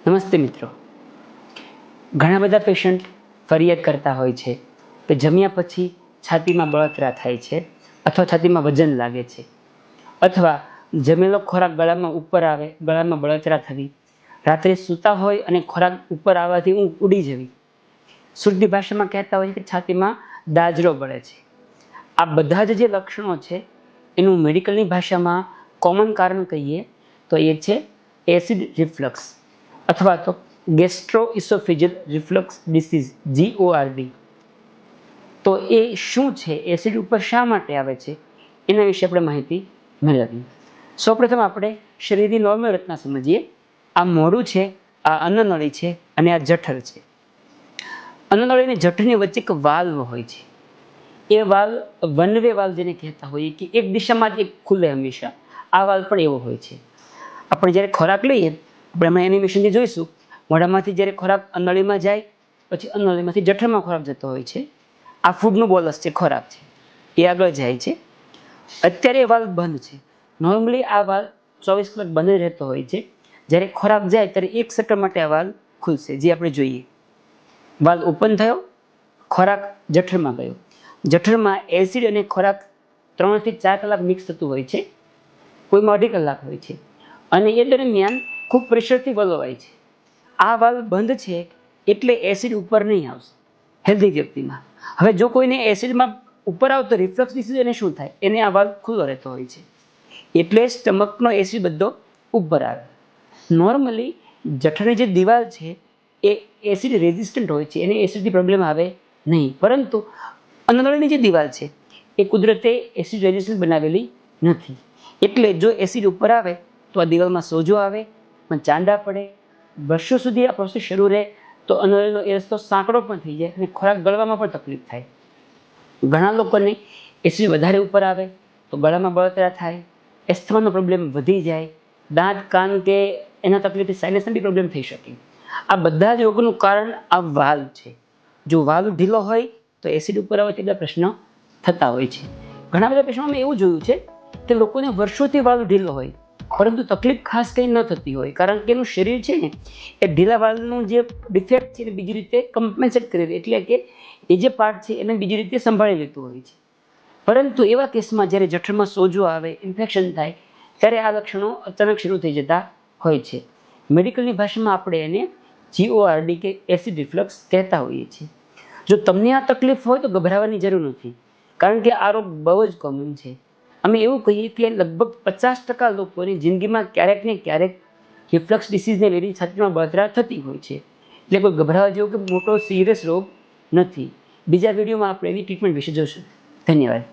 નમસ્તે મિત્રો, ઘણા બધા પેશન્ટ ફરિયાદ કરતા હોય છે કે જમ્યા પછી છાતીમાં બળતરા થાય છે અથવા છાતીમાં વજન લાગે છે અથવા જમેલો ખોરાક ગળામાં ઉપર આવે, ગળામાં બળતરા થવી, રાત્રે સૂતા હોય અને ખોરાક ઉપર આવવાથી ઊંઘ ઉડી જવી, શુદ્ધ ભાષામાં કહેતા હોય કે છાતીમાં દાજરો બળે છે. આ બધા જ જે લક્ષણો છે એનું મેડિકલની ભાષામાં કોમન કારણ કહીએ તો એ છે એસિડ રિફ્લક્સ અથવા તો ગેસ્ટ્રોઇસોફેજિયલ રિફ્લક્સ ડિસીઝ GORD. તો એ શું છે, એસિડ ઉપર શા માટે આવે છે, એના વિશે આપણે માહિતી મેળવીએ. સૌપ્રથમ આપણે શરીરની નોર્મલ રચના સમજીએ. આ મોઢું છે, આ અન્નનળી છે અને આ જઠર છે. અન્નનળી અને જઠરની વચ્ચે એક વાલ્વ હોય છે. એ વાલ્વ વન વે વાલ્વ જેને કહેતા હોઈએ કે એક દિશામાં જ એક ખુલે હંમેશા, આ વાલ્વ પણ એવો હોય છે. આપણે જ્યારે ખોરાક લઈએ, આપણે હમણાં એનિમેશનથી જોઈશું, મોઢામાંથી જ્યારે ખોરાક અન્નળીમાં જાય પછી અન્નળીમાંથી જઠરમાં ખોરાક જતો હોય છે. આ ફૂડનું બોલસ છે, ખોરાક છે, એ આગળ જાય છે. અત્યારે એ વાલ્વ બંધ છે. નોર્મલી આ વાલ્વ 24 કલાક બંધ રહેતો હોય છે. જ્યારે ખોરાક જાય ત્યારે 1 સેકન્ડ માટે આ વાલ્વ ખુલશે, જે આપણે જોઈએ. વાલ્વ ઓપન થયો, ખોરાક જઠરમાં ગયો. જઠરમાં એસિડ અને ખોરાક 3 થી 4 કલાક મિક્સ થતું હોય છે, કોઈમાં 2.5 કલાક હોય છે અને એ દરમિયાન ખૂબ પ્રેશરથી વલોવાય છે. આ વાલ્વ બંધ છે એટલે એસિડ ઉપર નહીં આવશે હેલ્ધી વ્યક્તિમાં. હવે જો કોઈને એસિડમાં ઉપર આવતો રિફ્લક્સ ડિસીઝ એને શું થાય, એને આ વાલ્વ ખુલ્લો રહેતો હોય છે એટલે સ્ટમકનો એસિડ બધો ઉપર આવે. નોર્મલી જઠરની જે દિવાલ છે એ એસિડ રેઝિસ્ટન્ટ હોય છે, એને એસિડથી પ્રોબ્લેમ આવે નહીં. પરંતુ અન્નનળીની જે દિવાલ છે એ કુદરતે એસિડ રેઝિસ્ટન્ટ બનાવેલી નથી. એટલે જો એસિડ ઉપર આવે તો આ દિવાલમાં સોજો આવે, પણ ચાંદા પડે, વર્ષો સુધી આ પ્રોસેસ શરૂ રહે તો અન્નનળીનો એ રસ્તો સાંકડો પણ થઈ જાય અને ખોરાક ગળવામાં પણ તકલીફ થાય. ઘણા લોકોને એસિડ વધારે ઉપર આવે તો ગળામાં બળતરા થાય, એસ્થમાનો પ્રોબ્લેમ વધી જાય, દાંત, કાન કે એના તકલીફથી સાઇનસનો બી પ્રોબ્લેમ થઈ શકે. આ બધા જ રોગોનું કારણ આ વાલ્વ છે. જો વાલ્વ ઢીલો હોય તો એસિડ ઉપર આવે તેટલા પ્રશ્નો થતા હોય છે. ઘણા બધા પેશન્ટમાં મેં એવું જોયું છે કે લોકોને વર્ષોથી વાલ્વ ઢીલો હોય પરંતુ તકલીફ ખાસ કંઈ ન થતી હોય, કારણ કે એનું શરીર છે ને એ ઢીલા વાલ્વનું જે ડિફેક્ટ છે એને બીજી રીતે કમ્પેન્સેટ કરી દે, એટલે કે એ જે પાર્ટ છે એને બીજી રીતે સંભાળી લેતું હોય છે. પરંતુ એવા કેસમાં જ્યારે જઠરમાં સોજો આવે, ઇન્ફેક્શન થાય, ત્યારે આ લક્ષણો અચાનક શરૂ થઈ જતા હોય છે. મેડિકલની ભાષામાં આપણે એને GORD કે એસિડ રિફ્લક્સ કહેતા હોઈએ છીએ. જો તમને આ તકલીફ હોય તો ગભરાવાની જરૂર નથી, કારણ કે આ રોગ બહુ જ કોમન છે. અમે એવું કહીએ કે લગભગ 50% લોકોની જિંદગીમાં ક્યારેક ને ક્યારેક રિફ્લક્સ ડિસીઝને લીધે છાતીમાં બળતરા થતી હોય છે. એટલે કોઈ ગભરાવા જેવો કે મોટો સિરિયસ રોગ નથી. બીજા વિડીયોમાં આપણે એની ટ્રીટમેન્ટ વિશે જોશું. ધન્યવાદ.